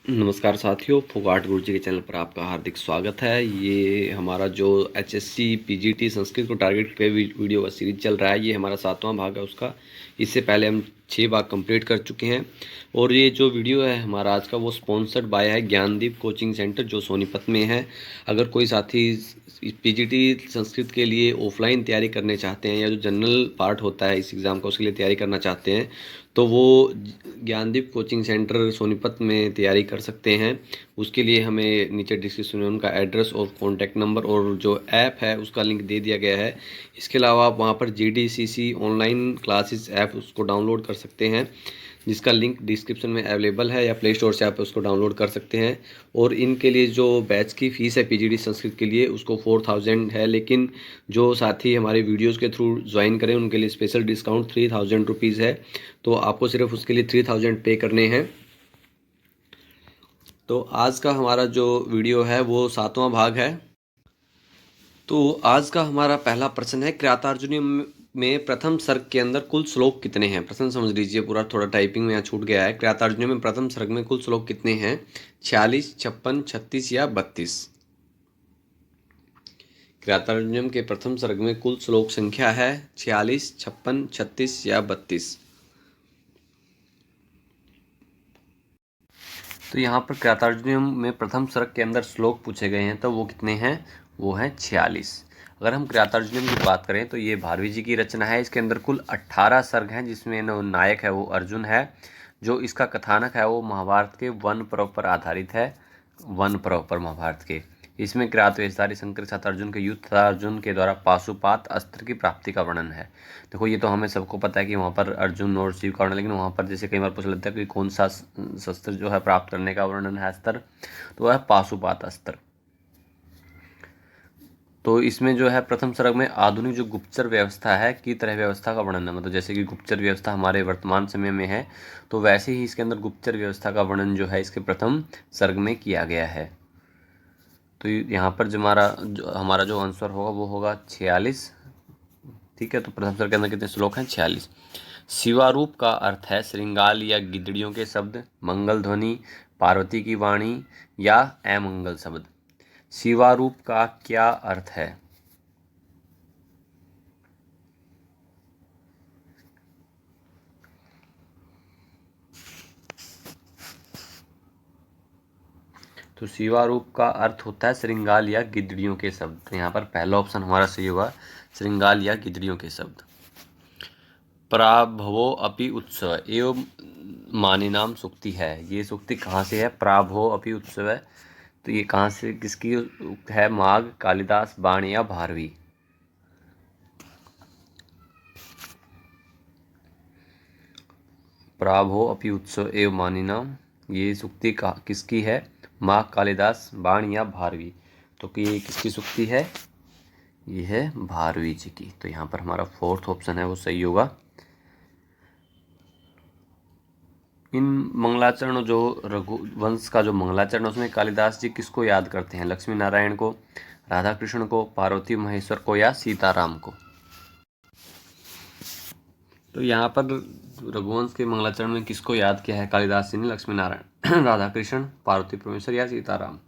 नमस्कार साथियों, फोगाट गुरुजी के चैनल पर आपका हार्दिक स्वागत है। ये हमारा जो एचएससी पीजीटी संस्कृत को टारगेट करके वीडियो का सीरीज चल रहा है, ये हमारा 7वां भाग है उसका। इससे पहले हम 6 भाग कंप्लीट कर चुके हैं और ये जो वीडियो है हमारा आज का वो स्पॉन्सर्ड बाय है ज्ञानदीप कोचिंग सेंटर जो सोनीपत में है। अगर कोई साथी पीजीटी संस्कृत के लिए ऑफलाइन तैयारी करने चाहते हैं या जो जनरल पार्ट होता है इस एग्ज़ाम का उसके लिए तैयारी करना चाहते हैं तो वो ज्ञानदीप कोचिंग सेंटर सोनीपत में तैयारी कर सकते हैं। उसके लिए हमें नीचे डिस्क्रिप्शन में उनका एड्रेस और कॉन्टैक्ट नंबर और जो ऐप है उसका लिंक दे दिया गया है। इसके अलावा आप वहाँ पर जीडीसीसी ऑनलाइन क्लासेस ऐप उसको डाउनलोड कर सकते हैं, जिसका लिंक डिस्क्रिप्शन में अवेलेबल है, या प्ले स्टोर से आप उसको डाउनलोड कर सकते हैं। और इनके लिए जो बैच की फ़ीस है पीजीडी संस्कृत के लिए उसको 4000 है, लेकिन जो साथी हमारे वीडियोस के थ्रू ज्वाइन करें उनके लिए स्पेशल डिस्काउंट 3000 रुपीज़ है। तो आपको सिर्फ उसके लिए 3000 पे करने हैं। तो आज का हमारा जो वीडियो है वो 7वां भाग है। तो आज का हमारा पहला प्रश्न है, क्रियातार्जुनीय में प्रथम सर्ग के अंदर कुल श्लोक कितने हैं। प्रश्न समझ लीजिए पूरा, थोड़ा टाइपिंग में यहाँ छूट गया है। क्रियातार्जुनीय में प्रथम सर्ग में कुल श्लोक कितने हैं, 46, 56, 36 या 32। क्रियातार्जुनीय के प्रथम सर्ग में कुल श्लोक संख्या है 46, 56, 36 या 32। तो यहाँ पर क्रियातार्जुनीय में प्रथम सर्ग के अंदर श्लोक पूछे गए हैं, तो वो कितने हैं, वो हैं 46। अगर हम क्रियातार्जुनीय की बात करें तो ये भारवी जी की रचना है। इसके अंदर कुल 18 सर्ग हैं, जिसमें नायक है वो अर्जुन है। जो इसका कथानक है वो महाभारत के वन पर्व पर आधारित है, वन पर्व पर महाभारत के। इसमें किरात वेशधारी शंकर के साथ अर्जुन के युद्ध तथा अर्जुन के द्वारा पाशुपात अस्त्र की प्राप्ति का वर्णन है। देखो ये तो हमें सबको पता है कि वहाँ पर अर्जुन और शिव का वर्णन, लेकिन वहाँ पर जैसे कई बार पूछ लेते हैं कि कौन सा शस्त्र जो है प्राप्त करने का वर्णन है अस्त्र, तो वह है पाशुपात अस्त्र। तो इसमें जो है प्रथम सर्ग में आधुनिक जो गुप्तचर व्यवस्था है की तरह व्यवस्था का वर्णन है। मतलब जैसे कि गुप्तचर व्यवस्था हमारे वर्तमान समय में है, तो वैसे ही इसके अंदर गुप्तचर व्यवस्था का वर्णन जो है इसके प्रथम सर्ग में किया गया है। तो यहाँ पर जो हमारा जो आंसर होगा वो होगा 46। ठीक है, तो प्रथम सर्ग के अंदर कितने श्लोक हैं, 46। शिवारूप का अर्थ है श्रृंगाल या गिद्दड़ियों के शब्द, मंगल ध्वनि, पार्वती की वाणी या अमंगल शब्द। शिवारूप का क्या अर्थ है। तो शिवारूप का अर्थ होता है श्रृंगाल या गिद्दड़ियों के शब्द। तो यहाँ पर पहला ऑप्शन हमारा सही होगा, श्रृंगाल या गिद्दड़ियों के शब्द। प्राभवो अपि उत्सव एवं मानिनाम सूक्ति है। ये सूक्ति कहाँ से है, प्राभवो अपि उत्सव है, तो ये कहाँ से किसकी है, माघ, कालिदास, बाण या भारवी। प्राभो अपि उत्सव एवं मानिनाम, ये सूक्ति किसकी है, माघ, कालिदास, बाण या भारवी। तो कि ये किसकी सूक्ति है, ये है भारवी जी की। तो यहाँ पर हमारा फोर्थ ऑप्शन है वो सही होगा। इन मंगलाचरण जो रघुवंश का जो मंगलाचरण उसमें कालिदास जी किसको याद करते हैं, लक्ष्मी नारायण को, राधा कृष्ण को, पार्वती महेश्वर को या सीताराम को। तो यहाँ पर रघुवंश के मंगलाचरण में किसको याद किया है कालिदास जी ने, लक्ष्मी नारायण, राधा कृष्ण, पार्वती परमेश्वर या सीताराम।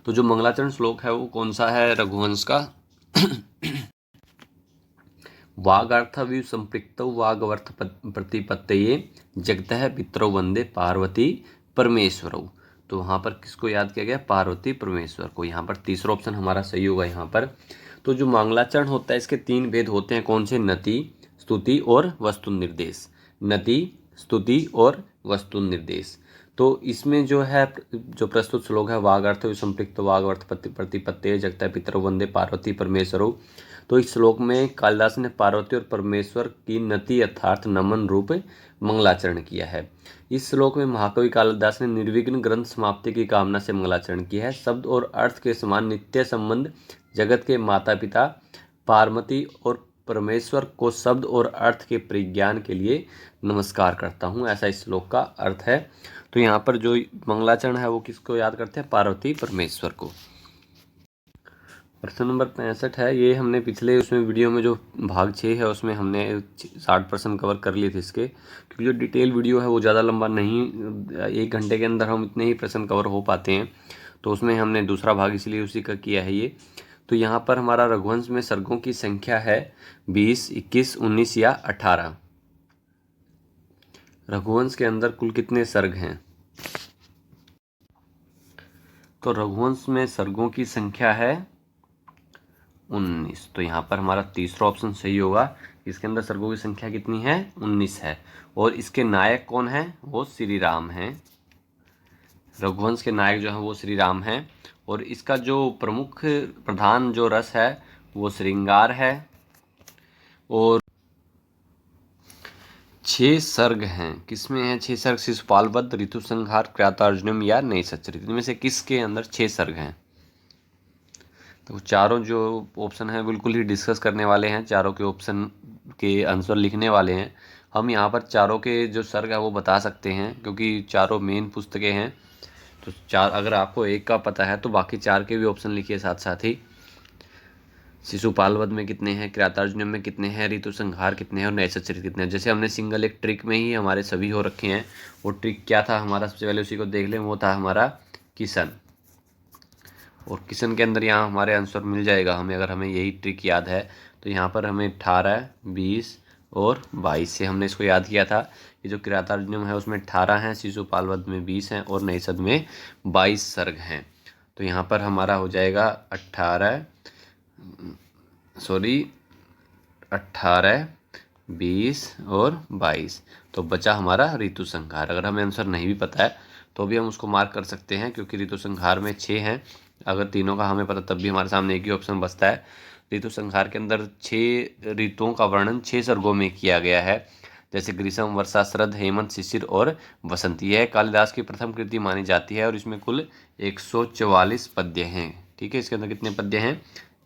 तो जो मंगलाचरण श्लोक है वो कौन सा है रघुवंश का, वागार्थव्यु संपृक्तौ वागवर्थ प्रतिपत्तये जगतः पितरौ वंदे पार्वती परमेश्वरौ। तो वहाँ पर किसको याद किया गया, पार्वती परमेश्वर को। यहाँ पर तीसरा ऑप्शन हमारा सही होगा यहाँ पर। तो जो मंगलाचरण होता है इसके 3 भेद होते हैं, कौन से, नति, स्तुति और वस्तु निर्देश। नति, स्तुति और वस्तु निर्देश। तो इसमें जो है जो प्रस्तुत श्लोक है, वागार्थ संपृक्त वागवर्थ प्रतिपत्तये जगतः पितरौ वंदे पार्वती परमेश्वरौ। तो इस श्लोक में कालिदास ने पार्वती और परमेश्वर की नति अर्थात नमन रूप मंगलाचरण किया है। इस श्लोक में महाकवि कालिदास ने निर्विघ्न ग्रंथ समाप्ति की कामना से मंगलाचरण किया है। शब्द और अर्थ के समान नित्य संबंध, जगत के माता पिता पार्वती और परमेश्वर को शब्द और अर्थ के परिज्ञान के लिए नमस्कार करता हूँ, ऐसा इस श्लोक का अर्थ है। तो यहाँ पर जो मंगलाचरण है वो किसको याद करते हैं, पार्वती परमेश्वर को। प्रश्न नंबर 65 है, ये हमने पिछले उसमें वीडियो में जो भाग 6 है उसमें हमने 60% कवर कर लिए थे इसके, क्योंकि जो डिटेल वीडियो है वो ज़्यादा लंबा नहीं, 1 घंटे के अंदर हम इतने ही प्रश्न कवर हो पाते हैं, तो उसमें हमने दूसरा भाग इसलिए उसी का किया है ये। तो यहाँ पर हमारा रघुवंश में सर्गों की संख्या है 20, 21, 19 या 18। रघुवंश के अंदर कुल कितने सर्ग हैं? तो रघुवंश में सर्गों की संख्या है 19। तो यहाँ पर हमारा तीसरा ऑप्शन सही होगा। इसके अंदर सर्गों की संख्या कितनी है? 19 है। और इसके नायक कौन है? वो श्री राम हैं। रघुवंश के नायक जो है वो श्री राम हैं। और इसका जो प्रमुख प्रधान जो रस है वो श्रृंगार है। और 6 सर्ग हैं। किसमें है 6 सर्ग? शिशुपाल वध, ऋतुसंहार, कृतार्जुनीयम या नैषधीय। इनमें से किसके अंदर 6 सर्ग हैं? तो चारों जो ऑप्शन हैं बिल्कुल ही डिस्कस करने वाले हैं, चारों के ऑप्शन के आंसर लिखने वाले हैं। हम यहाँ पर चारों के जो सर्ग है वो बता सकते हैं, क्योंकि चारों मेन पुस्तकें हैं। तो चार, अगर आपको एक का पता है तो बाकी 4 के भी ऑप्शन लिखिए साथ साथ ही। शिशुपाल वध में कितने हैं, कृतार्जुनीयम में कितने हैं, ऋतुसंहार कितने हैं और नैषधीय कितने हैं। जैसे हमने सिंगल एक ट्रिक में ही हमारे सभी हो रखे हैं। वो ट्रिक क्या था हमारा? सबसे पहले उसी को देख लें। वो था हमारा किशन। और किशन के अंदर यहाँ हमारे आंसर मिल जाएगा हमें, अगर हमें यही ट्रिक याद है तो यहाँ पर हमें 18, 20 और 22 से हमने इसको याद किया था। ये जो कृतार्जुनीयम है उसमें 18 हैं, शिशुपाल वध में 20 हैं और नैषध में 22 सर्ग हैं। तो यहाँ पर हमारा हो जाएगा 18, 20 और 22। तो बचा हमारा ऋतुसंहार। अगर हमें आंसर नहीं भी पता है तो भी हम उसको मार्क कर सकते हैं, क्योंकि ऋतुसंहार में 6 हैं। अगर तीनों का हमें पता तब भी हमारे सामने एक ही ऑप्शन बचता है। ऋतुसंहार के अंदर 6 ऋतुओं का वर्णन 6 सर्गों में किया गया है, जैसे ग्रीष्म, वर्षा, शरद, हेमंत, शिशिर और वसंत। यह कालिदास की प्रथम कृति मानी जाती है और इसमें कुल 144 पद्य हैं। ठीक है, इसके अंदर कितने पद्य हैं?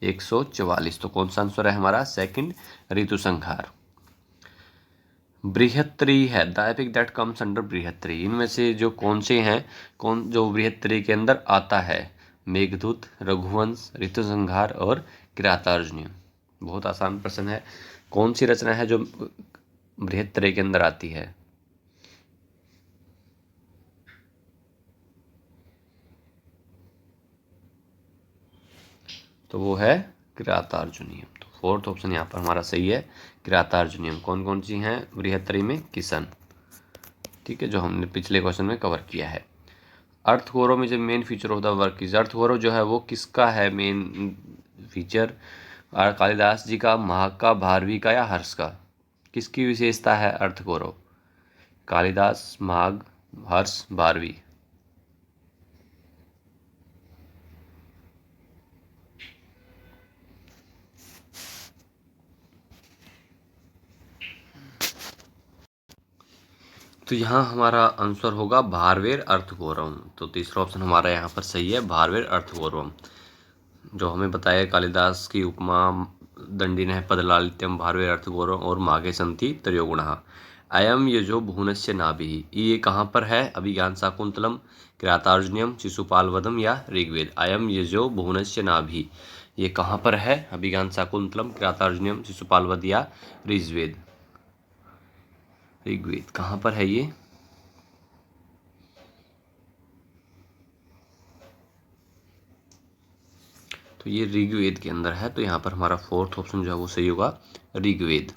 144। तो कौन सा आंसर है हमारा? सेकंड, ऋतुसंहार। बृहत्त्री है, the epic that comes under बृहत्त्री। इनमें से जो कौन से हैं, कौन जो बृहत्त्री के अंदर आता है? मेघदूत, रघुवंश, ऋतुसंहार और कृतार्जुनीयम। बहुत आसान प्रश्न है। कौन सी रचना है जो बृहत्त्री के अंदर आती है? तो वो है कृतार्जुनीयम। तो फोर्थ ऑप्शन यहाँ पर हमारा सही है, कृतार्जुनीयम। कौन कौन सी हैं बृहत्त्री में? किशन। ठीक है, जो हमने पिछले क्वेश्चन में कवर किया है। अर्थगौरव में जो main feature of the work is, अर्थगौरव जो है वो किसका है मेन फीचर? कालिदास जी का, महाग का, भारवी का या हर्ष का? किसकी विशेषता है अर्थगौरव? कालिदास, महाग, हर्ष, भारवी। तो यहाँ हमारा आंसर होगा भारवेर अर्थगौरवम। तो तीसरा ऑप्शन हमारा यहाँ पर सही है, भारवेर अर्थगौरवम। जो हमें बताया कालिदास की उपमा दंडिनः पदलालित्यम भारवेर अर्थगौरवम और माघे सन्ति त्रयोगुणः। अयम यजो भुवनस्य नाभिः। ये कहाँ पर है? अभिज्ञान शाकुंतलम, कृतार्जुनीयम, शिशुपाल वधम या ऋग्वेद। अयम यजो भुवनस्य नाभिः, ये कहाँ पर है? अभिज्ञान शाकुंतलम, कृतार्जुनीयम, शिशुपाल वध या ऋग्वेद। ऋग्वेद कहाँ पर है ये? तो ये ऋग्वेद के अंदर है। तो यहाँ पर हमारा फोर्थ ऑप्शन जो है वो सही होगा, ऋग्वेद।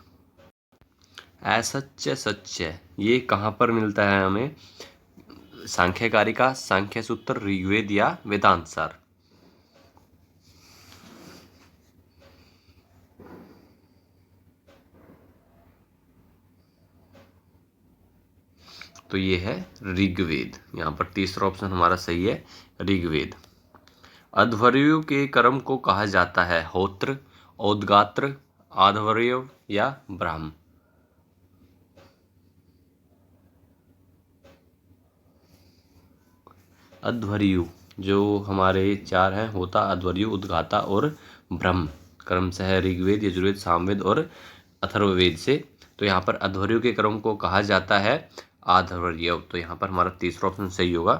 असत्य सत्य, ये कहाँ पर मिलता है हमें? सांख्यकारिका, सांख्य सूत्र, ऋग्वेद या वेदांत सार। तो ये है ऋग्वेद। यहाँ पर तीसरा ऑप्शन हमारा सही है, ऋग्वेद। अध्वर्यु के कर्म को कहा जाता है होत्र, औदगात्र, आध्वर्य या ब्राह्म। अध्वर्यु जो हमारे 4 हैं, होता, अध्वर्यु, उद्गाता और ब्रह्म। कर्म से है ऋग्वेद, यजुर्वेद, सामवेद और अथर्ववेद से। तो यहाँ पर अध्वर्यु के कर्म को कहा जाता है आध्वर्य। तो यहाँ पर हमारा तीसरा ऑप्शन सही होगा।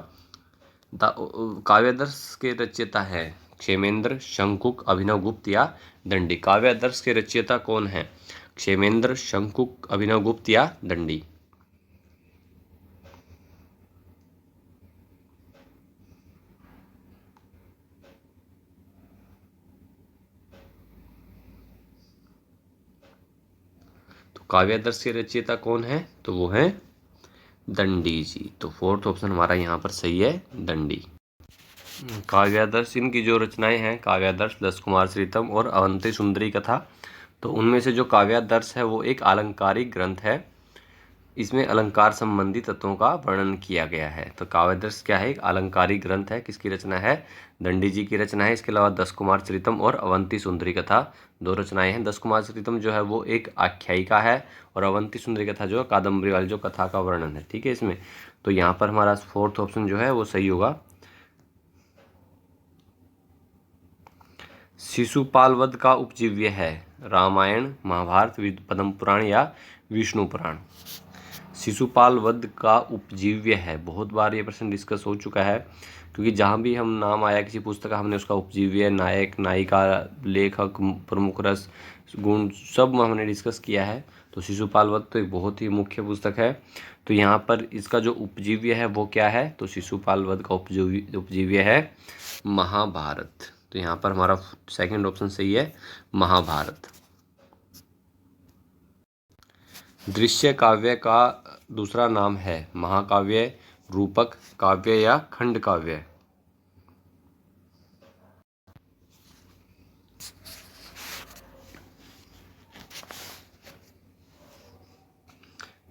काव्यादर्श के रचयिता है क्षेमेंद्र, शंकुक, अभिनव गुप्त या दंडी। काव्य आदर्श के रचयिता कौन है? क्षेमेंद्र, शंकुक, अभिनव गुप्त या दंडी। तो काव्य आदर्श के रचयिता कौन है? तो वो है दंडी जी। तो फोर्थ ऑप्शन हमारा यहाँ पर सही है, दंडी। काव्यादर्श, इनकी जो रचनाएं हैं काव्यादर्श, 10 कुमार श्रीतम और अवंती सुंदरी कथा, तो उनमें से जो काव्यादर्श है वो एक आलंकारिक ग्रंथ है। इसमें अलंकार संबंधी तत्वों का वर्णन किया गया है। तो काव्यादर्श क्या है? एक अलंकारिक ग्रंथ है। किसकी रचना है? दंडी जी की रचना है। इसके अलावा 10 कुमार श्रीतम और अवंती सुंदरी कथा दो रचनाएं हैं। 10 कुमार श्रीतम जो है वो एक आख्यायिका है और अवंती सुंदरी कथा जो है कादम्बरी वाली जो कथा का वर्णन है। ठीक है इसमें। तो यहाँ पर हमारा फोर्थ ऑप्शन जो है वो सही होगा। शिशुपाल वध का उपजीव्य है? रामायण, महाभारत, पद्म पुराण या विष्णु पुराण। शिशुपाल वध का उपजीव्य है, बहुत बार ये प्रश्न डिस्कस हो चुका है, क्योंकि जहाँ भी हम नाम आया किसी पुस्तक का हमने उसका उपजीव्य, नायक, नायिका, लेखक, प्रमुख रस, गुण सब हमने डिस्कस किया है। तो शिशुपाल वध तो एक बहुत ही मुख्य पुस्तक है। तो यहाँ पर इसका जो उपजीव्य है वो क्या है? तो शिशुपाल वध का उपजीव्य है महाभारत। तो यहाँ पर हमारा सेकंड ऑप्शन सही है, महाभारत। दृश्य काव्य का दूसरा नाम है? महाकाव्य, रूपक, काव्य या खंड काव्य।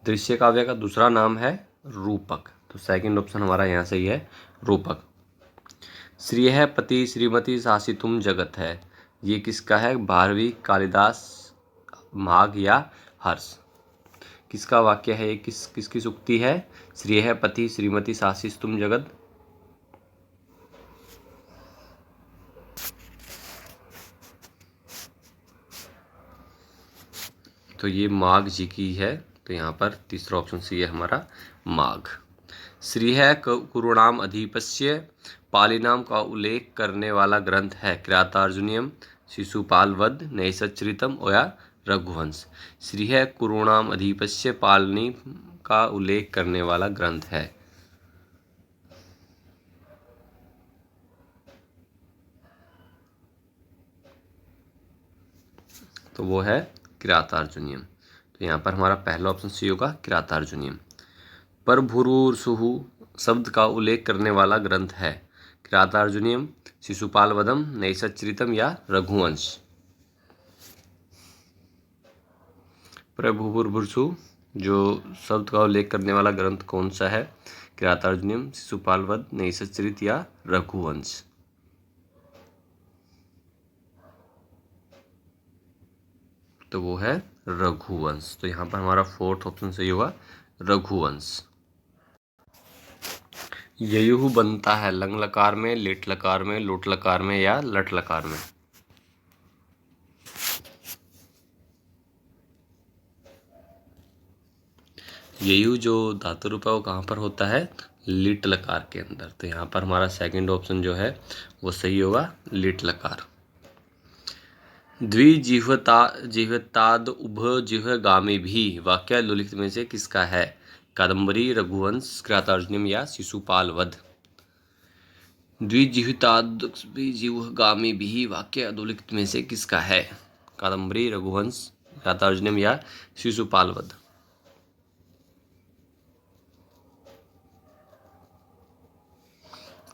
दृश्य काव्य का दूसरा नाम है रूपक। तो सेकंड ऑप्शन हमारा यहाँ सही है, रूपक। श्रेय पति श्रीमती शासितुम जगत है, ये किसका है? भारवी, कालिदास, माघ या हर्ष। किसका वाक्य है ये? किसकी सूक्ति है? श्रेय पति श्रीमती शासितुम जगत। तो ये माघ जी की है। तो यहाँ पर तीसरा ऑप्शन सही है हमारा, माघ। श्रेय कुरुणाम अधिपस्य पालिनाम का उल्लेख करने वाला ग्रंथ है? किरातार्जुनीयम, शिशुपाल वध, नैषधचरितम या रघुवंश। श्रेय कुरुणाम अधिपस्य पालिनी का उल्लेख करने वाला ग्रंथ है? तो वो है किरातार्जुनीयम। तो यहाँ पर हमारा पहला ऑप्शन सही होगा, किरातार्जुनीयम। पर भूरुसुहु शब्द का उल्लेख करने वाला ग्रंथ है? किरातार्जुनीयम, शिशुपाल वधम, नैषधचरितम या रघुवंश। प्रभुभुर्भुसु जो शब्द का उल्लेख करने वाला ग्रंथ कौन सा है? किरातार्जुनीयम, शिशुपाल वध, नैषधचरित या रघुवंश। तो वो है रघुवंश। तो यहाँ पर हमारा फोर्थ ऑप्शन सही होगा, रघुवंश। ययुः बनता है लंग लकार में, लिट लकार में, लोट लकार में या लट लकार में। ययु जो धातु रूप है वो कहाँ पर होता है? लिट लकार के अंदर। तो यहाँ पर हमारा सेकंड ऑप्शन जो है वो सही होगा, लिट लकार। द्विजिह्वताद उभजिह्वगामी भी वाक्य लुलिखित में से किसका है? कादम्बरी, रघुवंश, किरातार्जुनीयम या शिशुपाल वध। द्विजिह्वगामी भी वाक्य अधोलिखित में से किसका है? कादम्बरी, रघुवंश, किरातार्जुनीयम या शिशुपाल वध।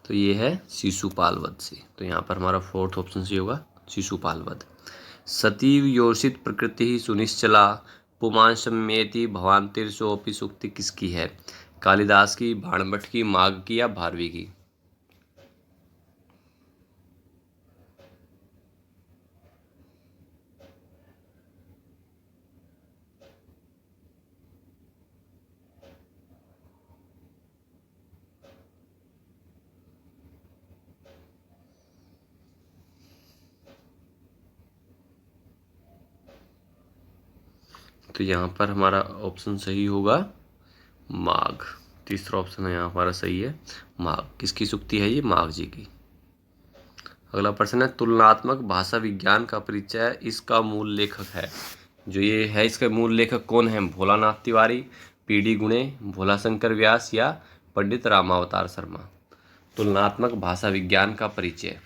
तो ये है शिशुपाल वध से। तो यहाँ पर हमारा फोर्थ ऑप्शन से होगा, शिशुपाल वध। सतीव योषित प्रकृति ही सुनिश्चला पुमान सम्येति भवान्तिर्सोऽपि सूक्ति किसकी है? कालिदास की, बाणभट्ट की, माघ की या भारवी की। तो यहाँ पर हमारा ऑप्शन सही होगा माघ। तीसरा ऑप्शन है यहाँ हमारा सही है, माघ। किसकी सूक्ति है ये? माघ जी की। अगला प्रश्न है, तुलनात्मक भाषा विज्ञान का परिचय इसका मूल लेखक है। जो ये है इसका मूल लेखक कौन है? भोलानाथ तिवारी, पीडी गुणे, भोलाशंकर व्यास या पंडित रामावतार शर्मा। तुलनात्मक भाषा विज्ञान का परिचय।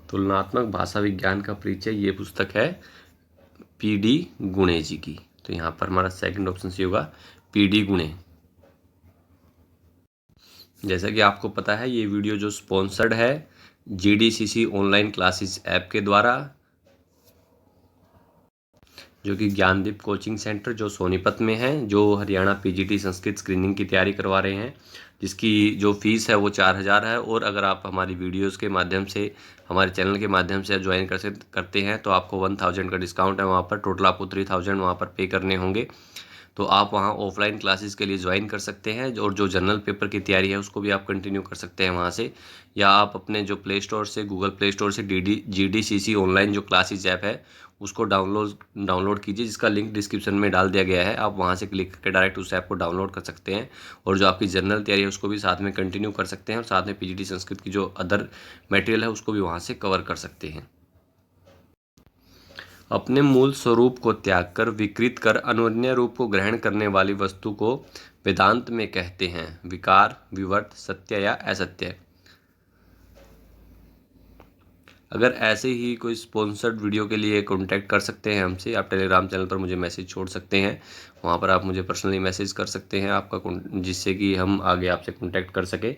तुलनात्मक भाषा विज्ञान का परिचय ये पुस्तक है पीडी गुणे जी की। तो यहाँ पर हमारा सेकंड ऑप्शन सी होगा पीडी गुणे। जैसा कि आपको पता है ये वीडियो जो स्पॉन्सर्ड है जीडीसीसी ऑनलाइन क्लासेस ऐप के द्वारा, जो कि ज्ञानदीप कोचिंग सेंटर जो सोनीपत में है, जो हरियाणा पीजीटी संस्कृत स्क्रीनिंग की तैयारी करवा रहे हैं, जिसकी जो फीस है वो 4000 है। और अगर आप हमारी वीडियोस के माध्यम से, हमारे चैनल के माध्यम से ज्वाइन करते हैं तो आपको 1000 का डिस्काउंट है वहाँ पर। टोटल आपको 3000 वहाँ पर पे करने होंगे। तो आप वहाँ ऑफलाइन क्लासेस के लिए ज्वाइन कर सकते हैं, और जो जनरल पेपर की तैयारी है उसको भी आप कंटिन्यू कर सकते हैं वहाँ से। या आप अपने जो प्ले स्टोर से, गूगल प्ले स्टोर से जीडीसीसी ऑनलाइन जो क्लासेस ऐप है उसको डाउनलोड कीजिए, जिसका लिंक डिस्क्रिप्शन में डाल दिया गया है। आप वहाँ से क्लिक करके डायरेक्ट उस ऐप को डाउनलोड कर सकते हैं, और जो आपकी जनरल तैयारी है उसको भी साथ में कंटिन्यू कर सकते हैं, और साथ में पीजीटी संस्कृत की जो अदर मटेरियल है उसको भी वहाँ से कवर कर सकते हैं। अपने मूल स्वरूप को त्याग कर विकृत कर अन्योन्य रूप को ग्रहण करने वाली वस्तु को वेदांत में कहते हैं विकार, विवर्त, सत्य या असत्य। अगर ऐसे ही कोई स्पॉन्सर्ड वीडियो के लिए कांटेक्ट कर सकते हैं हमसे। आप टेलीग्राम चैनल पर मुझे मैसेज छोड़ सकते हैं, वहाँ पर आप मुझे पर्सनली मैसेज कर सकते हैं आपका, जिससे कि हम आगे आपसे कांटेक्ट कर सके।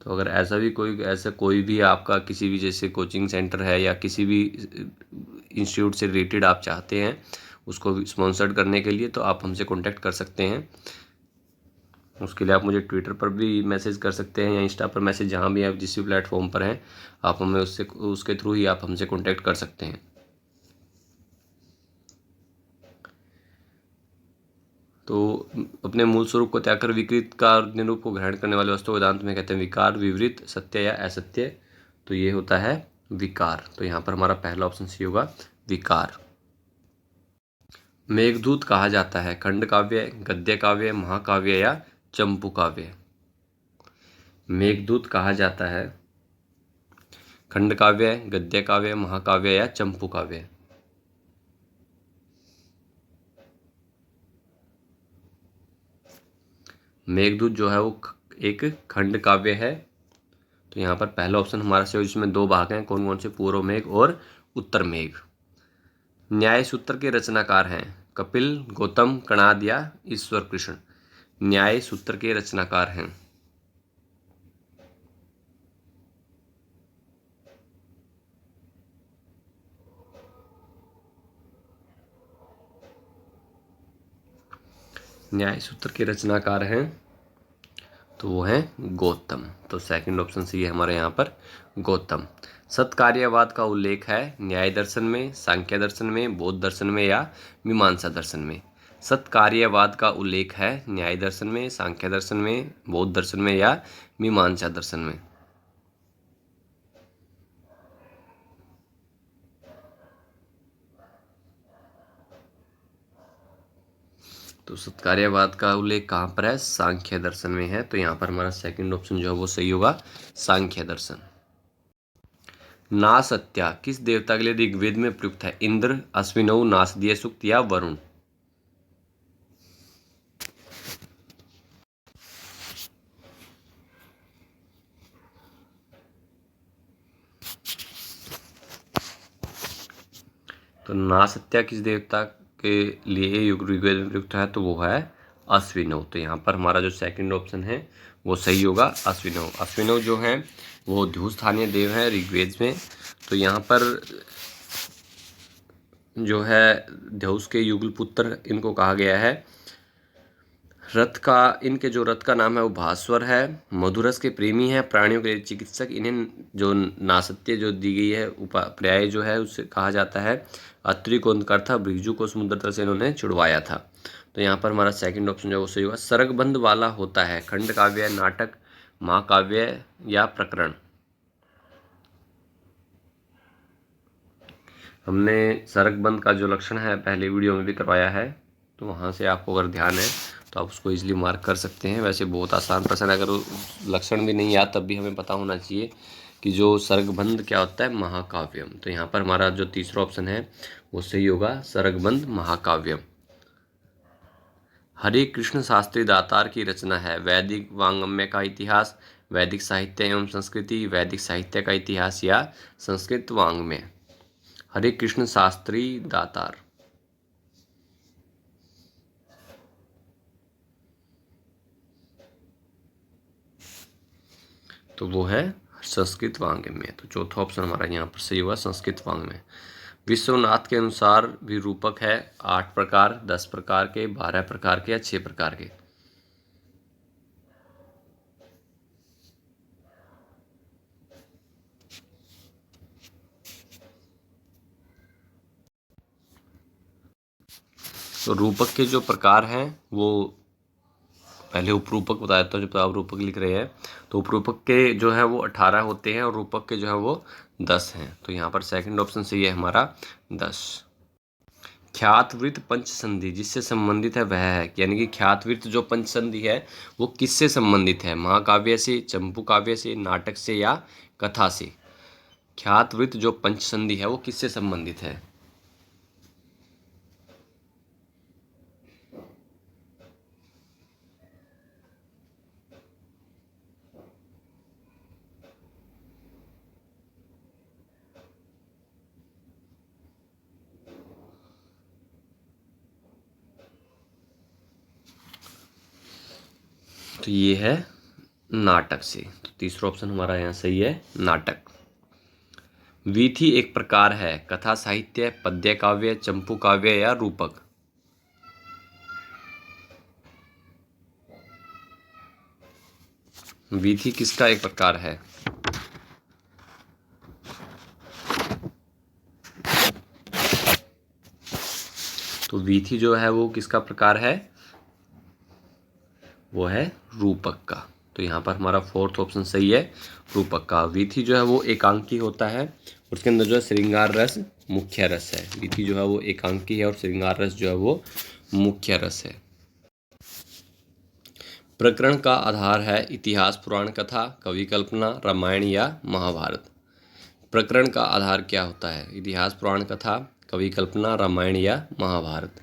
तो अगर ऐसा कोई भी आपका किसी भी जैसे कोचिंग सेंटर है या किसी भी इंस्टीट्यूट से रिलेटेड आप चाहते हैं उसको स्पॉन्सर्ड करने के लिए, तो आप हमसे कांटेक्ट कर सकते हैं। उसके लिए आप मुझे ट्विटर पर भी मैसेज कर सकते हैं या इंस्टा पर मैसेज, जहाँ भी आप जिस भी प्लेटफॉर्म पर हैं आप हमें उसके थ्रू ही आप हमसे कांटेक्ट कर सकते हैं। तो अपने मूल स्वरूप को त्याग कर विकृत का निरूप को ग्रहण करने वाले वस्तु वेदांत में कहते हैं विकार, विवृत, सत्य या असत्य। तो ये होता है विकार। तो यहाँ पर हमारा पहला ऑप्शन सी होगा विकार। मेघदूत कहा जाता है खंड काव्य, गद्य काव्य, महाकाव्य या चंपू काव्य। मेघदूत कहा जाता है खंड काव्य, गद्य काव्य, महाकाव्य या चंपू काव्य। मेघदूत जो है वो एक खंड काव्य है। तो यहाँ पर पहला ऑप्शन हमारा से, जिसमें दो भाग हैं, कौन कौन से? पूर्व मेघ और उत्तर मेघ। न्याय सूत्र के रचनाकार हैं कपिल, गौतम, कणाद या ईश्वर कृष्ण। न्याय सूत्र के रचनाकार हैं न्याय सूत्र के रचनाकार हैं तो वो है गौतम। तो सेकंड ऑप्शन सी है हमारे यहाँ पर गौतम। सत्कार्यवाद का उल्लेख है न्याय दर्शन में, सांख्य दर्शन में, बौद्ध दर्शन में या मीमांसा दर्शन में। सत्कार्यवाद का उल्लेख है न्याय दर्शन में, सांख्य दर्शन में, बौद्ध दर्शन में या मीमांसा दर्शन में। तो सत्कार्यवाद का उल्लेख कहाँ पर है? सांख्य दर्शन में है। तो यहाँ पर हमारा सेकंड ऑप्शन जो है वो सही होगा, सांख्य दर्शन। नासत्या किस देवता के लिए ऋग्वेद में प्रयुक्त है? इंद्र, अश्विनौ, नासदीय सूक्त या वरुण। तो नासत्या किस देवता के लिए ऋग्वेद में प्रयुक्त है? तो वो है अश्विनौ। तो यहाँ पर हमारा जो सेकंड ऑप्शन है वो सही होगा, अश्विनौ। अश्विनौ जो है वो द्विस्थानीय देव है ऋग्वेद में। तो यहाँ पर जो है ध्युस के युगल पुत्र इनको कहा गया है। इनके जो रथ का नाम है वो भास्वर है। मधुरस के प्रेमी हैं, प्राणियों के चिकित्सक। इन्हें जो नासत्य जो दी गई है पर्याय जो है उससे कहा जाता है। अत्रि को अंधकार था, भृगु को समुद्र तल से इन्होंने छुड़वाया था। तो यहाँ पर हमारा सेकंड ऑप्शन जो है वो सही होगा। सरगबंध वाला होता है खंड काव्य, नाटक, महाकाव्य या प्रकरण। हमने सरगबंध का जो लक्षण है पहले वीडियो में भी करवाया है, तो वहाँ से आपको अगर ध्यान है तो आप उसको इजीली मार्क कर सकते हैं। वैसे बहुत आसान प्रश्न है, अगर लक्षण भी नहीं याद तब भी हमें पता होना चाहिए कि जो सरगबंध क्या होता है, महाकाव्यम। तो यहाँ पर हमारा जो तीसरा ऑप्शन है वो सही होगा, सरगबंध महाकाव्यम। हरे कृष्ण शास्त्री दातार की रचना है वैदिक वांग्मय का इतिहास, वैदिक साहित्य एवं संस्कृति, वैदिक साहित्य का इतिहास या संस्कृत वांग्मय। हरे कृष्ण शास्त्री दातार, तो वो है संस्कृत वांग्मय। तो चौथा ऑप्शन हमारा यहाँ पर सही हुआ, संस्कृत वांग्मय। विश्वनाथ के अनुसार भी रूपक है 8 प्रकार, 10 प्रकार के, 12 प्रकार के या 6 प्रकार के। तो रूपक के जो प्रकार हैं वो पहले उपरूपक बताया था, जब आप रूपक लिख रहे हैं तो उपरूपक के जो है वो 18 होते हैं और रूपक के जो है वो 10 हैं। तो यहाँ पर सेकंड ऑप्शन सही है हमारा 10। ख्यातवृत्त पंचसंधि जिससे संबंधित है वह है, यानी कि ख्यातवृत्त जो पंचसंधि है वो किससे संबंधित है, महाकाव्य से, चंपू काव्य से, नाटक से या कथा से। ख्यातवृत्त जो पंचसंधि है वो किससे संबंधित है। तो ये है नाटक से। तो तीसरा ऑप्शन हमारा यहाँ सही है, नाटक। वीथी एक प्रकार है कथा साहित्य, पद्य काव्य, चंपू काव्य या रूपक। वीथी किसका एक प्रकार है। तो वीथी जो है वो किसका प्रकार है, वो है रूपक का। तो यहाँ पर हमारा फोर्थ ऑप्शन सही है, रूपक का। वीथी जो है वो एकांकी होता है और उसके अंदर जो है श्रृंगार रस मुख्य रस है। वीथी जो है वो एकांकी है और श्रृंगार रस जो है वो मुख्य रस है। प्रकरण का आधार है इतिहास, पुराण, कथा, कवि कल्पना, रामायण या महाभारत। प्रकरण का आधार क्या होता है, इतिहास, पुराण, कथा, कवि कल्पना, रामायण या महाभारत।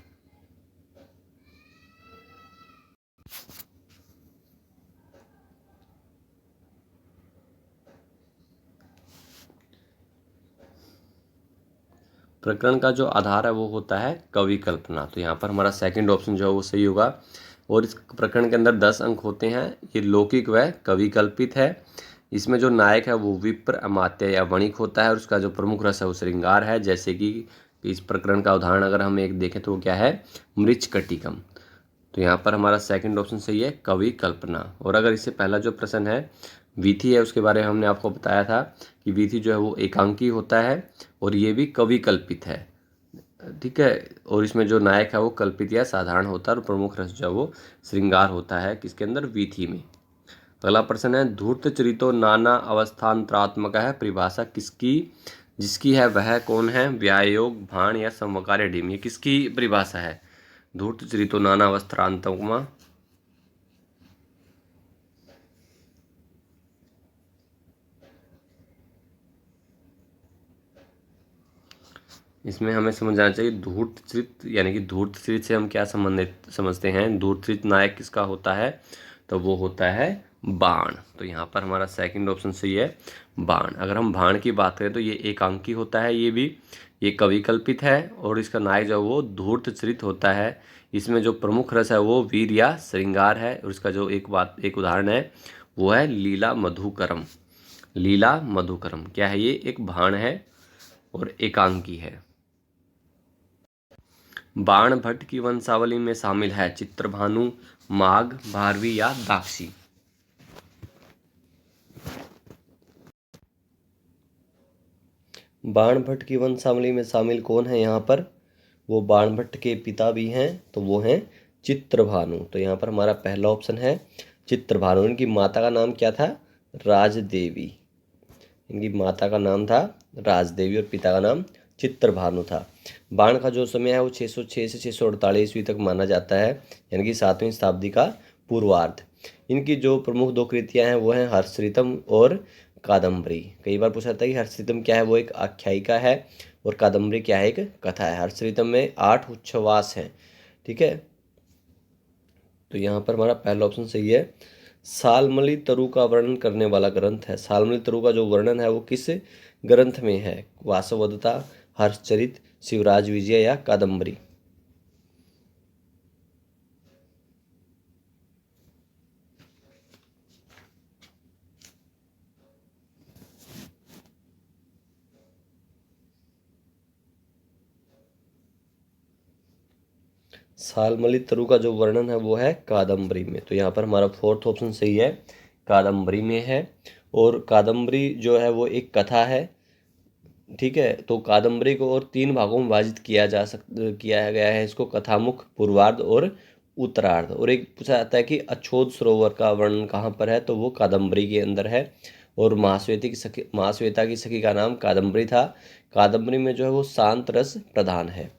प्रकरण का जो आधार है वो होता है कवि कल्पना। तो यहाँ पर हमारा सेकंड ऑप्शन जो है वो सही होगा। और इस प्रकरण के अंदर 10 अंक होते हैं। ये लौकिक व कवि कल्पित है। इसमें जो नायक है वो विप्र, अमात्य या वणिक होता है और उसका जो प्रमुख रस है वो श्रृंगार है। जैसे कि इस प्रकरण का उदाहरण अगर हम एक देखें तो वो क्या है, मृच्छकटिकम। तो यहाँ पर हमारा सेकंड ऑप्शन सही है, कवि कल्पना। और अगर इससे पहला जो प्रश्न है वीथी है उसके बारे में हमने आपको बताया था कि वीथी जो है वो एकांकी होता है और ये भी कवि कल्पित है, ठीक है। और इसमें जो नायक है वो कल्पित या साधारण होता है और प्रमुख रस जो है वो श्रृंगार होता है, किसके अंदर, वीथी में। अगला प्रश्न है धूर्त चरितो नाना अवस्थांतरात्मक है, परिभाषा किसकी जिसकी है वह कौन है, व्यायोग, भाण या समवकार ढीम। ये किसकी परिभाषा है, धूर्त चरितो नाना अवस्थांतरात्मक। इसमें हमें समझना चाहिए धूर्तचरित, यानी कि धूर्तचरित से हम क्या संबंधित समझते हैं। धूर्तचरित नायक किसका होता है, तो वो होता है बाण। तो यहाँ पर हमारा सेकंड ऑप्शन सही है, बाण। अगर हम बाण की बात करें तो ये एकांकी होता है, ये कवि कल्पित है और इसका नायक जो वो धूर्तचरित होता है। इसमें जो प्रमुख रस है वो वीर या श्रृंगार है और इसका जो एक उदाहरण है वो है लीला मधुकरम। लीला मधुकरम क्या है, ये एक बाण है और एकांकी है। बाण भट्ट की वंशावली में शामिल है चित्रभानु, माघ, भारवी या दाक्षी। बाण भट्ट की वंशावली में शामिल कौन है यहाँ पर, वो बाण भट्ट के पिता भी हैं, तो वो हैं चित्रभानु। तो यहाँ पर हमारा पहला ऑप्शन है चित्रभानु। इनकी माता का नाम क्या था? राजदेवी। इनकी माता का नाम था राजदेवी और पिता का नाम चित्रभानु था। बाण का जो समय है वो 606 से 648 ईस्वी तक माना जाता है, यानी कि 7वीं शताब्दी का पूर्वार्ध। इनकी जो प्रमुख दो कृतियां हैं वो हैं हर्षरितम और कादम्बरी। कई बार पूछा जाता है कि हर्षरितम क्या है, वो एक आख्यायिका है, और कादम्बरी क्या है, एक कथा है। हर्षरितम में 8 उच्छ्वास हैं, ठीक है। तो यहाँ पर हमारा पहला ऑप्शन सही है। सालमली तरु का वर्णन करने वाला ग्रंथ है। सालमली तरु का जो वर्णन है वो किस ग्रंथ में है? वासवदत्ता, हर्षचरित, शिवराज विजय या कादम्बरी? सालमली तरु का जो वर्णन है वो है कादम्बरी में। तो यहाँ पर हमारा फोर्थ ऑप्शन सही है, कादम्बरी में है। और कादम्बरी जो है वो एक कथा है, ठीक है। तो कादम्बरी को और 3 भागों में विभाजित किया गया है इसको, कथामुख, पूर्वार्ध और उत्तरार्ध। और एक पूछा जाता है कि अछोद सरोवर का वर्णन कहाँ पर है, तो वो कादम्बरी के अंदर है। और महाश्वेता की सखी का नाम कादम्बरी था। कादम्बरी में जो है वो शांत रस प्रधान है।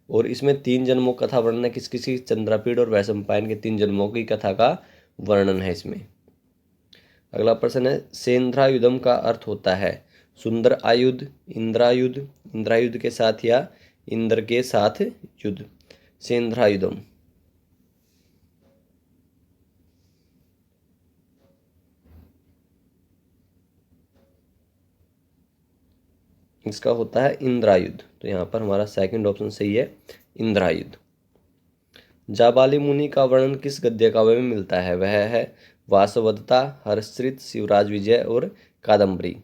और इसमें 3 जन्मों कथा वर्णन है, किस किसी चंद्रापीड़ और वैशंपायन के 3 जन्मों की कथा का वर्णन है इसमें। अगला प्रश्न है, सेंद्रायुधम का अर्थ होता है सुंदर आयुध, इंद्रायुध, इंद्रायुध के साथ या इंद्र के साथ युद्ध। सेंद्रायुधम इसका होता है इंद्रायुध। तो यहाँ पर हमारा सेकंड ऑप्शन सही है, इंद्रायुध। जाबाली मुनि का वर्णन किस गद्य काव्य में मिलता है? वह है वासवदत्ता, हर्षचरित, शिवराज विजय और कादम्बरी।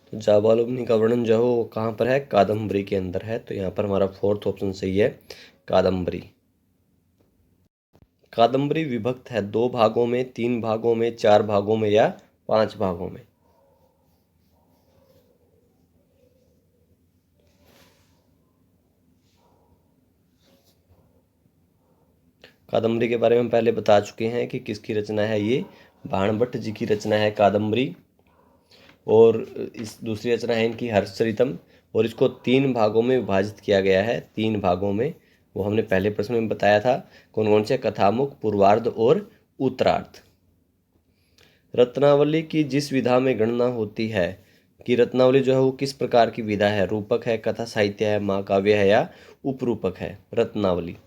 तो जाबालुमनी का वर्णन जो है वो कहाँ पर है? कादम्बरी के अंदर है। तो यहाँ पर हमारा फोर्थ ऑप्शन सही है, कादम्बरी। कादम्बरी विभक्त है 2 भागों में, 3 भागों में, 4 भागों में या 5 भागों में? कादम्बरी के बारे में पहले बता चुके हैं कि किसकी रचना है, ये बाणभट्ट जी की रचना है कादम्बरी। और इस दूसरी रचना है इनकी हर्षचरितम। और इसको 3 भागों में विभाजित किया गया है, 3 भागों में। वो हमने पहले प्रश्न में बताया था, कौन कौन से? कथामुख, पूर्वार्ध और उत्तरार्ध। रत्नावली की जिस विधा में गणना होती है, कि रत्नावली जो है वो किस प्रकार की विधा है? रूपक है, कथा साहित्य है, महाकाव्य है या उपरूपक है? रत्नावली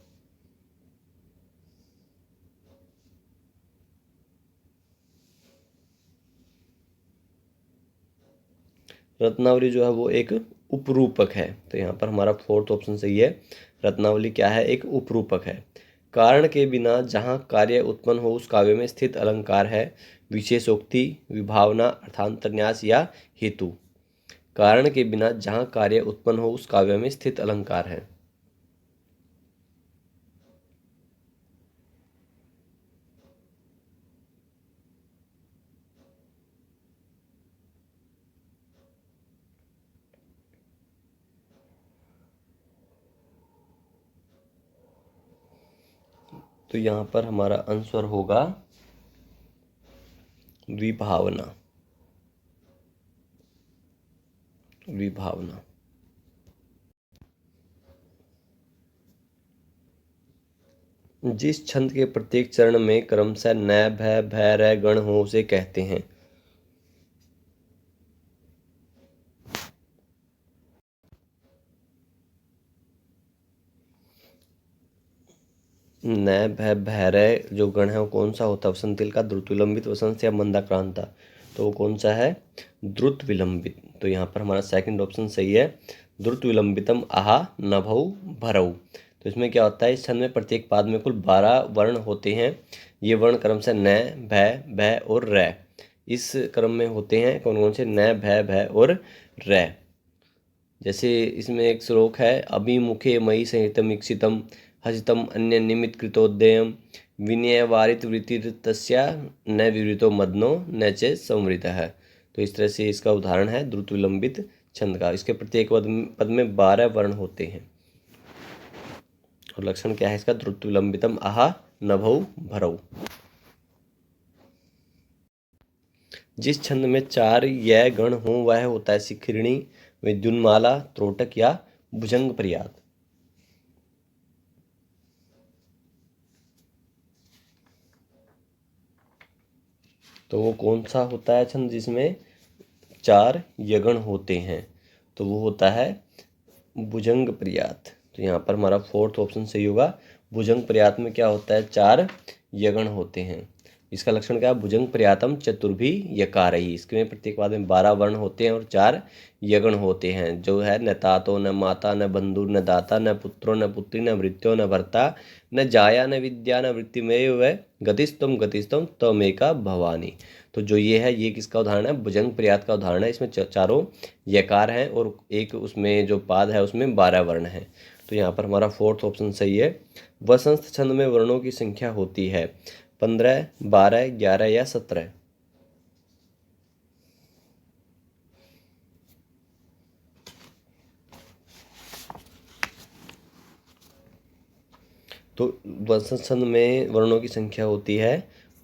रत्नावली जो है वो एक उपरूपक है। तो यहाँ पर हमारा फोर्थ ऑप्शन सही है, रत्नावली क्या है? एक उपरूपक है। कारण के बिना जहाँ कार्य उत्पन्न हो उस काव्य में स्थित अलंकार है विशेषोक्ति, विभावना, अर्थांतरन्यास या हेतु। कारण के बिना जहाँ कार्य उत्पन्न हो उस काव्य में स्थित अलंकार है। तो यहाँ पर हमारा आंसर होगा विभावना। विभावना। जिस छंद के प्रत्येक चरण में क्रमशः न, भय, भै, रै गण हो उसे कहते हैं। न, भय, भैरय जो गण है वो कौन सा होता है? वसंत का द्रुत विलंबित, वसंत या मंदाक्रांता। तो वो कौन सा है? द्रुत विलंबित। तो यहाँ पर हमारा सेकंड ऑप्शन सही है, द्रुत विलंबितम आहा नभौ भरऊ। तो इसमें क्या होता है, इस छंद में प्रत्येक पाद में कुल 12 वर्ण होते हैं। ये वर्ण क्रमशः न, भय, भय और रै, इस क्रम में होते हैं। कौन कौन से? न, भय, भय और रै। जैसे इसमें एक श्लोक है, अभिमुखे मयि संहितम ईक्षितम हसितम अन्य निमित कृतोदयम विनयवारित वृत्तितस्या न विवृतो मदनो न च संवृतः। तो इस तरह से इसका उदाहरण है द्रुत विलंबित छंद का। इसके प्रत्येक पद में 12 वर्ण होते हैं। और लक्षण क्या है इसका? द्रुत विलंबितम आहा नभौ भरौ। जिस छंद में 4 य गण हो वह होता है शिखरिणी, विद्युन्माला, त्रोटक या भुजंग पर्यात। तो वो कौन सा होता है छंद जिसमें 4 यगण होते हैं? तो वो होता है भुजंग पर्यात। तो यहाँ पर हमारा फोर्थ ऑप्शन सही होगा। भुजंग पर्यात में क्या होता है? 4 यगण होते हैं। इसका लक्षण क्या है? भुजंग पर्यातम चतुर्भी यकारही। इसमें प्रत्येक पद में 12 वर्ण होते हैं और 4 यगण होते हैं, जो है न तातो न माता न बंधु न दाता न पुत्रो न पुत्री न भृत्यो न भर्ता न जाया न विद्या न वृत्तिमेव व गतिस्तम त्वमेका भवानी। तो जो ये है, ये किसका उदाहरण है? भुजंग पर्यात का उदाहरण है। इसमें चारों यकार हैं और एक उसमें जो पाद है उसमें 12 वर्ण हैं। तो यहाँ पर हमारा फोर्थ ऑप्शन सही है। वसंत छंद में वर्णों की संख्या होती है 15, 12, 11 या 17। तो वसंत छंद में वर्णों की संख्या होती है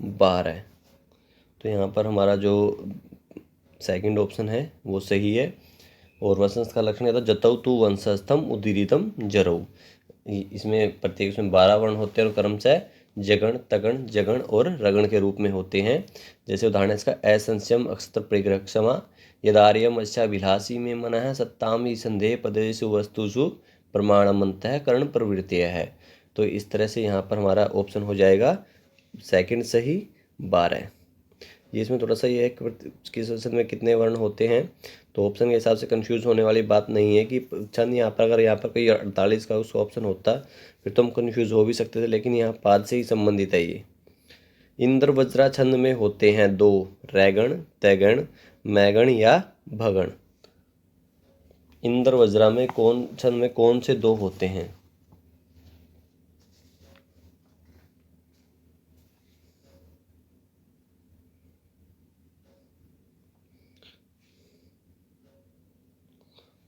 12। तो यहाँ पर हमारा जो सेकंड ऑप्शन है वो सही है। और वसंत का लक्षण है जतौ तु वंशस्थम उदीरितम जरौ। इसमें प्रत्येक उसमें 12 वर्ण होते हैं और क्रम से जगण, तगण, जगण और रगण के रूप में होते हैं। जैसे उदाहरण है इसका असंस्यम अक्षत्र परिग्रह क्षमा यदार्यम अस्याभिलाषी में मनः सत्ताम ही संदेह पदेषु वस्तुषु प्रमाणमंतः कर्ण प्रवृत्तिय है। तो इस तरह से यहाँ पर हमारा ऑप्शन हो जाएगा सेकंड सही 12। ये इसमें थोड़ा सा ये है कि किस ऑप्शन में कितने वर्ण होते हैं। तो ऑप्शन के हिसाब से कंफ्यूज होने वाली बात नहीं है कि छंद यहाँ पर अगर यहाँ पर कोई 48 का उसका ऑप्शन होता फिर तो हम कंफ्यूज हो भी सकते थे, लेकिन यहाँ पाद से ही संबंधित है ये। इंद्र वज्रा छंद में होते हैं 2 रैगण, तैगण, मैगण या भगण। इंद्र वज्रा में कौन छंद में कौन से 2 होते हैं?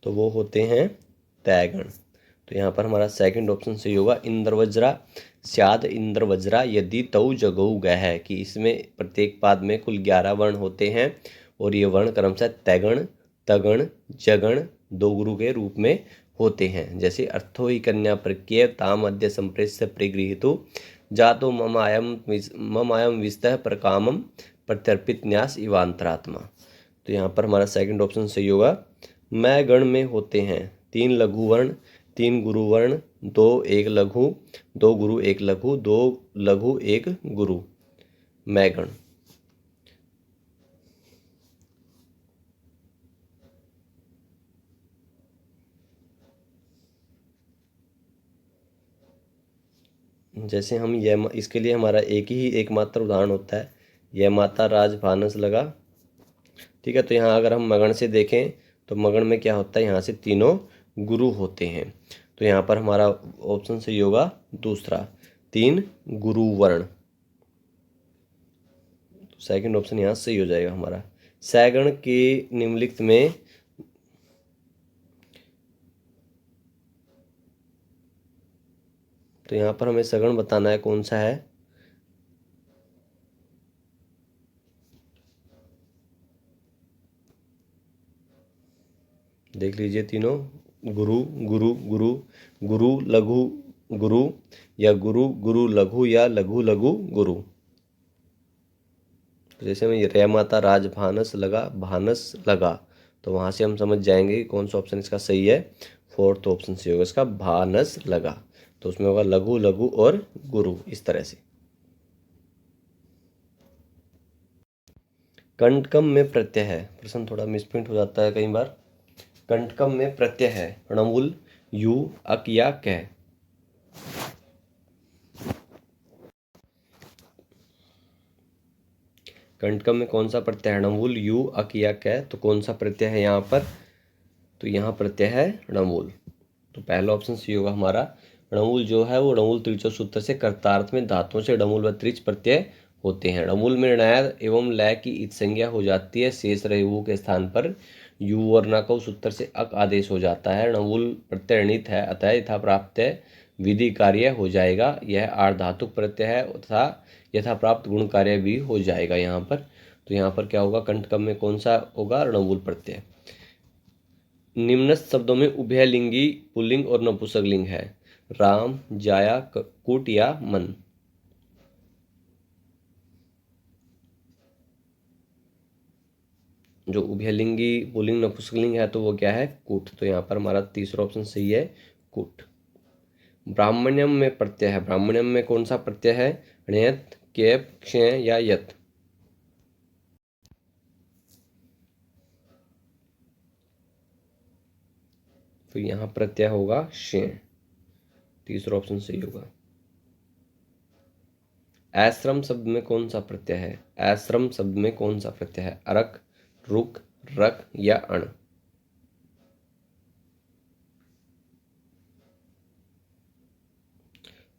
तो वो होते हैं तैगण। तो यहाँ पर हमारा सेकंड ऑप्शन सही होगा। इंद्रवज्रा स्याद इंद्रवज्रा यदि तौ जगौ गह, कि इसमें प्रत्येक पाद में कुल 11 वर्ण होते हैं और ये वर्ण क्रमशः तैगण, तगण, जगण, दो गुरु के रूप में होते हैं। जैसे अर्थो ही कन्या प्रत्यय ताम अद्य संप्रेष्य परिगृहीतु जातो ममायम विस्तः प्रकामम प्रत्यर्पित न्यास इवांतरात्मा। तो यहाँ पर हमारा सेकंड ऑप्शन सही होगा। मैं गण में होते हैं 3 लघु वर्ण, 3 गुरु वर्ण, 2 एक लघु, 2 गुरु एक लघु, 2 लघु एक गुरु। मैं गण। जैसे हम यह इसके लिए हमारा एक मात्र उदाहरण होता है, यह माता राजभानस लगा। ठीक है, तो यहाँ अगर हम मगण से देखें तो मगण में क्या होता है? यहाँ से तीनों गुरु होते हैं। तो यहाँ पर हमारा ऑप्शन सही होगा दूसरा, 3 गुरु वर्ण। तो सेकंड ऑप्शन यहाँ सही हो जाएगा हमारा। सैगण के निम्नलिखित में तो यहाँ पर हमें सगण बताना है कौन सा है। देख लीजिए, तीनों गुरु गुरु गुरु, गुरु लघु गुरु, या गुरु गुरु लघु, या लघु लघु गुरु। जैसे में रे माता राज भानस लगा, भानस लगा, तो वहाँ से हम समझ जाएंगे कि कौन सा ऑप्शन इसका सही है। फोर्थ ऑप्शन सही होगा इसका, भानस लगा। तो उसमें होगा लघु लघु और गुरु, इस तरह से। कंटकम में प्रत्यय है, प्रश्न थोड़ा मिसप्रिंट हो जाता है कई बार। कंटकम में प्रत्यय है णमुल, यू, अक या क। कंटकम में कौन सा प्रत्यय है? णमुल, यू, अक या क। तो कौन सा प्रत्यय है यहाँ पर? तो यहाँ प्रत्यय है णमुल। तो पहला ऑप्शन सही होगा हमारा। णमूल जो है वो णमूल त्रिचो सूत्र से कर्तार्थ में धातुओं से णमूल व त्रिच प्रत्यय होते हैं। णमूल में णय एवं लय की इत संज्ञा हो जाती है, शेष रहे ऊ के स्थान पर यू और न को सूत्र से अक आदेश हो जाता है। णमूल प्रत्यय णित है, अतः यथा प्राप्त विधि कार्य हो जाएगा। यह आर्धातुक प्रत्यय है तथा यथा प्राप्त गुण कार्य भी हो जाएगा यहाँ पर। तो यहाँ पर क्या होगा, कंटकम में कौन सा होगा, णमूल प्रत्यय। निम्नस्थ शब्दों में उभयलिंगी पुल्लिंग और नपुंसकलिंग है, राम, जाया, कुट या मन। जो उभयलिंगी पुल्लिंग नपुंसकलिंग है तो वो क्या है, कुट। तो यहाँ पर हमारा तीसरा ऑप्शन सही है, कुट। ब्राह्मण्यम में प्रत्यय है, ब्राह्मण्यम में कौन सा प्रत्यय है, ण्यत, केप, क्षय या यत। तो यहाँ प्रत्यय होगा क्षय, तीसरा ऑप्शन सही होगा। आश्रम शब्द में कौन सा प्रत्यय है, आश्रम शब्द में कौन सा प्रत्यय है, अरक, रुक, रक या अण।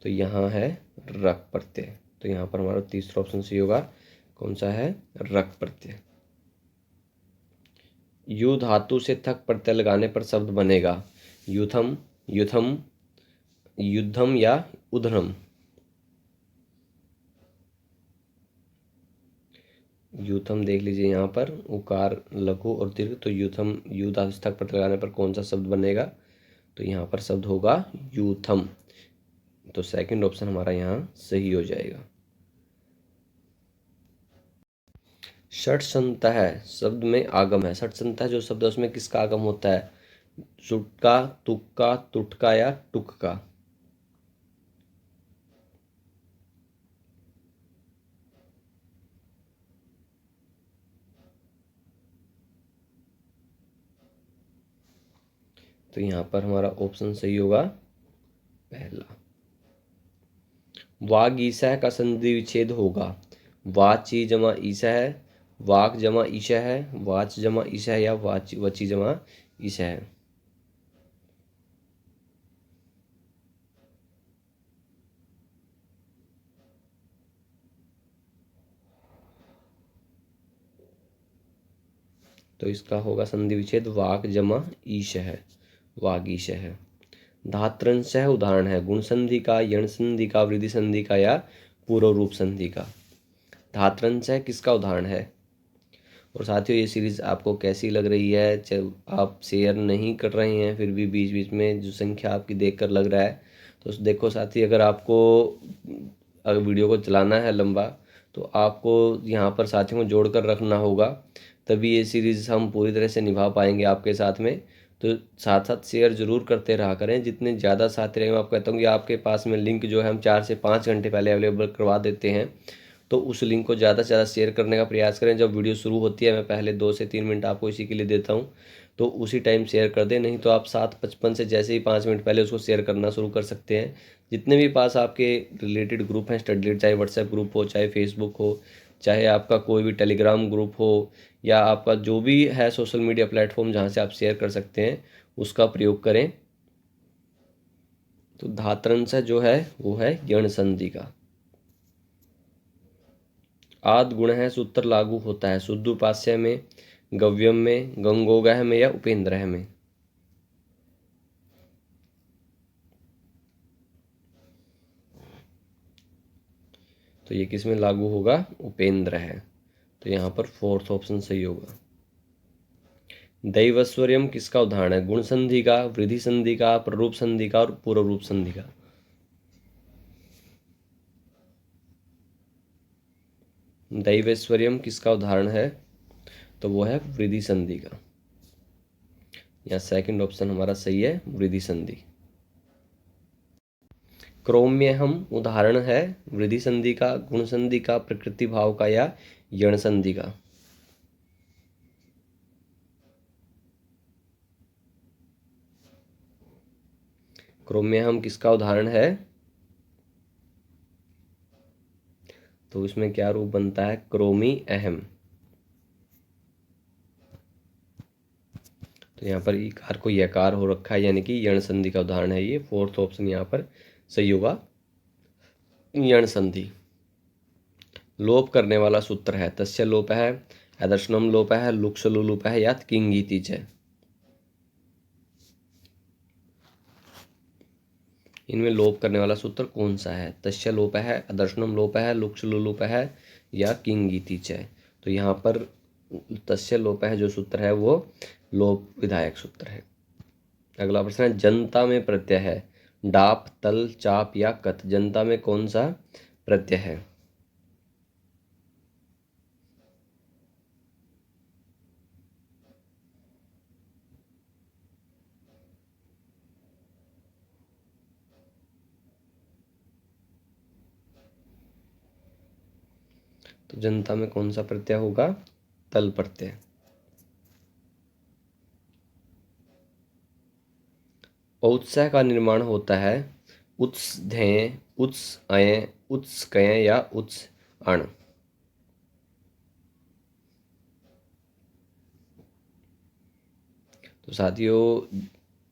तो यहाँ है रक प्रत्यय। तो यहाँ पर हमारा तीसरा ऑप्शन सही होगा, कौन सा है, रक प्रत्यय। यू धातु से थक प्रत्यय लगाने पर शब्द बनेगा, युथम, युथम, युद्धम या उधरम। यूथम देख लीजिए यहाँ पर, उकार, लघु और दीर्घ। तो यूथम, यू धातु से थक प्रत्यय लगाने पर कौन सा शब्द बनेगा, तो यहाँ पर शब्द होगा यूथम। तो सेकंड ऑप्शन हमारा यहाँ सही हो जाएगा। षट संता है शब्द में आगम है, षट संता जो शब्द है उसमें किसका आगम होता है, चुटका, तुक्का, तुटका या टुकका। तो यहाँ पर हमारा ऑप्शन सही होगा पहला। वाग ईसा का संधि विच्छेद होगा, वाची जमा ईसा है, वाक जमा ईशा है, वाच जमा ईशा है या वची जमा ईशा है। तो इसका होगा संधि विच्छेद वाक जमा ईश है, वागीश है। धात्रंश उदाहरण है, गुण संधि का, यण संधि का, वृद्धि संधि का या पूर्व रूप संधि का। धात्रंश किसका उदाहरण है। और साथियों ये सीरीज आपको कैसी लग रही है, आप शेयर नहीं कर रहे हैं फिर भी बीच बीच में जो संख्या आपकी देखकर लग रहा है। तो देखो साथी, अगर आपको अगर वीडियो को चलाना है लंबा तो आपको यहाँ पर साथियों को जोड़कर रखना होगा, तभी ये सीरीज़ हम पूरी तरह से निभा पाएंगे आपके साथ में। तो साथ साथ शेयर जरूर करते रहा करें, जितने ज़्यादा साथी रहेंगे। मैं आपको कहता हूँ कि आपके पास में लिंक जो है हम 4 से 5 घंटे पहले अवेलेबल करवा देते हैं, तो उस लिंक को ज़्यादा से ज़्यादा शेयर करने का प्रयास करें। जब वीडियो शुरू होती है मैं पहले 2 से 3 मिनट आपको इसी के लिए देता हूँ, तो उसी टाइम शेयर कर दें। नहीं तो आप 7:55 से जैसे ही 5 मिनट पहले उसको शेयर करना शुरू कर सकते हैं। जितने भी पास आपके रिलेटेड ग्रुप हैं स्टडीलेट, चाहे व्हाट्सएप ग्रुप हो, चाहे फेसबुक हो, चाहे आपका कोई भी टेलीग्राम ग्रुप हो, या आपका जो भी है सोशल मीडिया प्लेटफॉर्म जहाँ से आप शेयर कर सकते हैं, उसका प्रयोग करें। तो धातरंश जो है वो है यण संधि का। आद गुण है, सूत्र लागू होता है शुद्धोपास्य में, गव्यम में, गंगोगह में या उपेंद्र में। तो ये किस में लागू होगा, उपेंद्र है। तो यहाँ पर फोर्थ ऑप्शन सही होगा। दैवस्वर्यम किसका उदाहरण है, गुण संधि का, वृद्धि संधि का, प्ररूप संधि का और पूर्व रूप संधि का। दैवैश्वर्यम किसका उदाहरण है, तो वो है वृद्धि संधि का। यहाँ सेकंड ऑप्शन हमारा सही है, वृद्धि संधि। क्रोम्य हम उदाहरण है वृद्धि संधि का, गुण संधि का, प्रकृति भाव का या यण संधि का। क्रोम्य हम किसका उदाहरण है, तो इसमें क्या रूप बनता है, क्रोमी अहम। तो यहाँ पर ईकार को यकार हो रखा है, यानी कि यण संधि का उदाहरण है ये। फोर्थ ऑप्शन यहाँ पर सही होगा, यण संधि। लोप करने वाला सूत्र है तस्य लोप है, अदर्शनम लोप है, लुक्ष लुलुप है या किंगीति च। इनमें लोप करने वाला सूत्र कौन सा है? तस्य लोप है, अदर्शनम लोप है, लुक्ष लुलुप है या किंगीति च। तो यहाँ पर तस्य लोप है जो सूत्र है वो लोप विधायक सूत्र है। अगला प्रश्न है, जनता में प्रत्यय है डाप, तल, चाप या कत। जनता में कौन सा प्रत्यय है? तो जनता में कौन सा प्रत्यय होगा? तल प्रत्यय। औत्साह का निर्माण होता है उत्स धेय, उत्स अय, उत्स कय या उत्स अण। तो साथियों,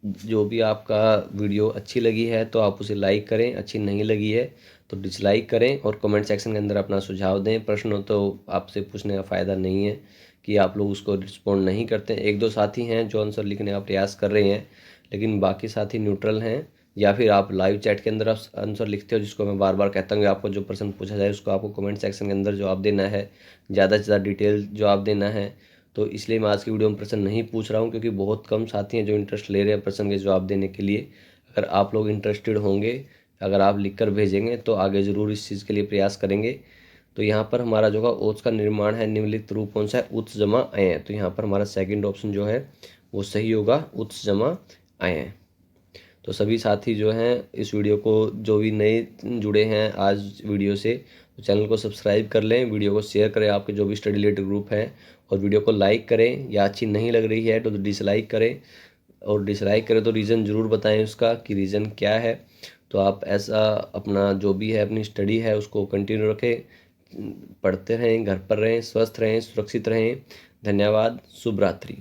जो भी आपका वीडियो अच्छी लगी है तो आप उसे लाइक करें, अच्छी नहीं लगी है तो डिसलाइक करें और कमेंट सेक्शन के अंदर अपना सुझाव दें। प्रश्न तो आपसे पूछने का फ़ायदा नहीं है कि आप लोग उसको रिस्पॉन्ड नहीं करते। एक दो साथी हैं जो आंसर लिखने का प्रयास कर रहे हैं, लेकिन बाकी साथी न्यूट्रल हैं, या फिर आप लाइव चैट के अंदर आंसर लिखते हो, जिसको मैं बार बार कहता हूँ कि आपको जो प्रश्न पूछा जाए उसको आपको कमेंट सेक्शन के अंदर जवाब देना है, ज़्यादा से ज़्यादा डिटेल जवाब देना है। तो इसलिए मैं आज की वीडियो में प्रश्न नहीं पूछ रहा हूँ, क्योंकि बहुत कम साथी हैं जो इंटरेस्ट ले रहे हैं प्रश्न के जवाब देने के लिए। अगर आप लोग इंटरेस्टेड होंगे, अगर आप लिख कर भेजेंगे तो आगे ज़रूर इस चीज़ के लिए प्रयास करेंगे। तो यहाँ पर हमारा जो है ओज का निर्माण है निम्नलिखित रूप कौन सा है? उत्स जमा अय। तो यहाँ पर हमारा सेकंड ऑप्शन जो है वो सही होगा, उत्स जमा अय। तो सभी साथी जो हैं इस वीडियो को, जो भी नए जुड़े हैं आज वीडियो से, तो चैनल को सब्सक्राइब कर लें, वीडियो को शेयर करें आपके जो भी स्टडी रिलेटेड ग्रुप हैं, और वीडियो को लाइक करें, या अच्छी नहीं लग रही है तो डिसलाइक करें, और डिसलाइक करें तो रीज़न ज़रूर बताएं उसका कि रीज़न क्या है। तो आप ऐसा अपना जो भी है अपनी स्टडी है उसको कंटिन्यू रखें, पढ़ते रहें, घर पर रहें, स्वस्थ रहें, सुरक्षित रहें। धन्यवाद, शुभ रात्रि।